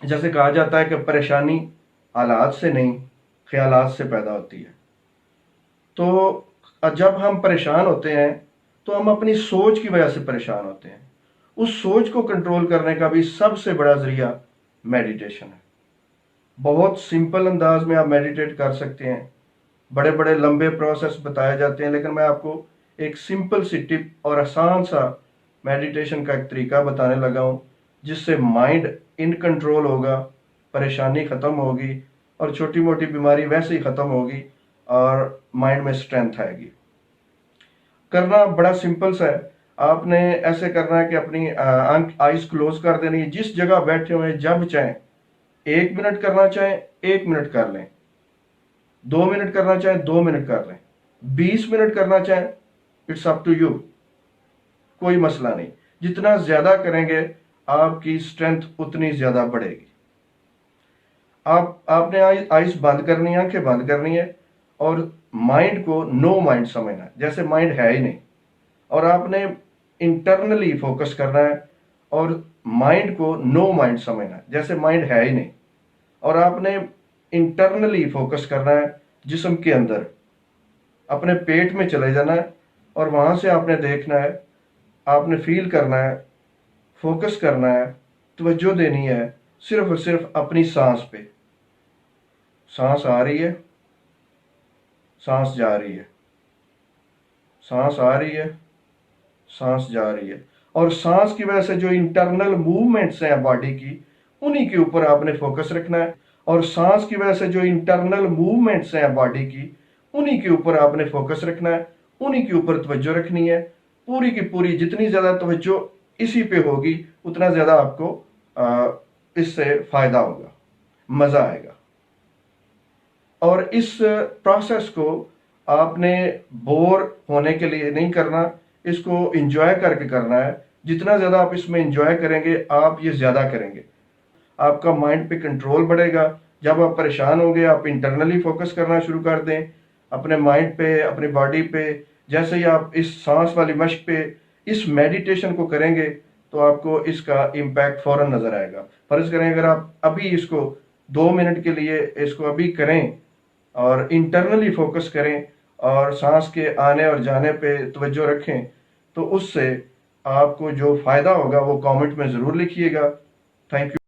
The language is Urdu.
جیسے کہا جاتا ہے کہ پریشانی حالات سے نہیں، خیالات سے پیدا ہوتی ہے۔ تو جب ہم پریشان ہوتے ہیں تو ہم اپنی سوچ کی وجہ سے پریشان ہوتے ہیں۔ اس سوچ کو کنٹرول کرنے کا بھی سب سے بڑا ذریعہ میڈیٹیشن ہے۔ بہت سمپل انداز میں آپ میڈیٹیٹ کر سکتے ہیں۔ بڑے بڑے لمبے پروسیس بتائے جاتے ہیں، لیکن میں آپ کو ایک سمپل سی ٹپ اور آسان سا میڈیٹیشن کا ایک طریقہ بتانے لگا ہوں، جس سے مائنڈ ان کنٹرول ہوگا، پریشانی ختم ہوگی اور چھوٹی موٹی بیماری ویسے ہی ختم ہوگی اور مائنڈ میں اسٹرینتھ آئے گی۔ کرنا بڑا سمپل سا ہے۔ آپ نے ایسے کرنا ہے کہ اپنی آئیز کلوز کر دینی ہے، جس جگہ بیٹھے ہوئے جب چاہیں 1 منٹ کرنا چاہیں 1 منٹ کر لیں، 2 منٹ کرنا چاہیں 2 منٹ کر لیں، 20 منٹ کرنا چاہیں اٹس اپ ٹو یو، کوئی مسئلہ نہیں۔ جتنا زیادہ کریں گے آپ کی اسٹرینتھ اتنی زیادہ بڑھے گی۔ آپ نے آئیز بند کرنی ہے، آنکھیں بند کرنی ہے اور مائنڈ کو نو مائنڈ سمجھنا ہے، جیسے مائنڈ ہے ہی نہیں، اور آپ نے انٹرنلی فوکس کرنا ہے اور مائنڈ کو نو مائنڈ سمجھنا ہے، جیسے مائنڈ ہے ہی نہیں، اور آپ نے انٹرنلی فوکس کرنا ہے جسم کے اندر، اپنے پیٹ میں چلے جانا ہے اور وہاں سے آپ نے دیکھنا ہے، آپ نے فیل کرنا ہے، فوکس کرنا ہے، توجہ دینی ہے صرف اور صرف اپنی سانس پہ۔ سانس آ رہی ہے، سانس جا رہی ہے، سانس آ رہی ہے، سانس جا رہی ہے، اور سانس کی وجہ سے جو انٹرنل موومنٹس ہیں باڈی کی، انہی کے اوپر آپ نے فوکس رکھنا ہے، اور سانس کی وجہ سے جو انٹرنل موومنٹس ہیں باڈی کی، انہی کے اوپر آپ نے فوکس رکھنا ہے، انہی کے اوپر توجہ رکھنی ہے، پوری کی پوری۔ جتنی زیادہ توجہ اسی پہ ہوگی اتنا زیادہ آپ کو اس سے فائدہ ہوگا، مزہ آئے گا۔ اور اس پروسیس کو آپ نے بور ہونے کے لیے نہیں کرنا، اس کو انجوائے کر کے کرنا ہے۔ جتنا زیادہ آپ اس میں انجوائے کریں گے آپ یہ زیادہ کریں گے، آپ کا مائنڈ پہ کنٹرول بڑھے گا۔ جب آپ پریشان ہوں گے آپ انٹرنلی فوکس کرنا شروع کر دیں اپنے مائنڈ پہ، اپنی باڈی پہ۔ جیسے ہی آپ اس سانس والی مشق پہ اس میڈیٹیشن کو کریں گے تو آپ کو اس کا امپیکٹ فوراً نظر آئے گا۔ فرض کریں اگر آپ ابھی اس کو 2 منٹ کے لیے اس کو ابھی کریں اور انٹرنلی فوکس کریں اور سانس کے آنے اور جانے پہ توجہ رکھیں، تو اس سے آپ کو جو فائدہ ہوگا وہ کامنٹ میں ضرور لکھیے گا۔ Thank you.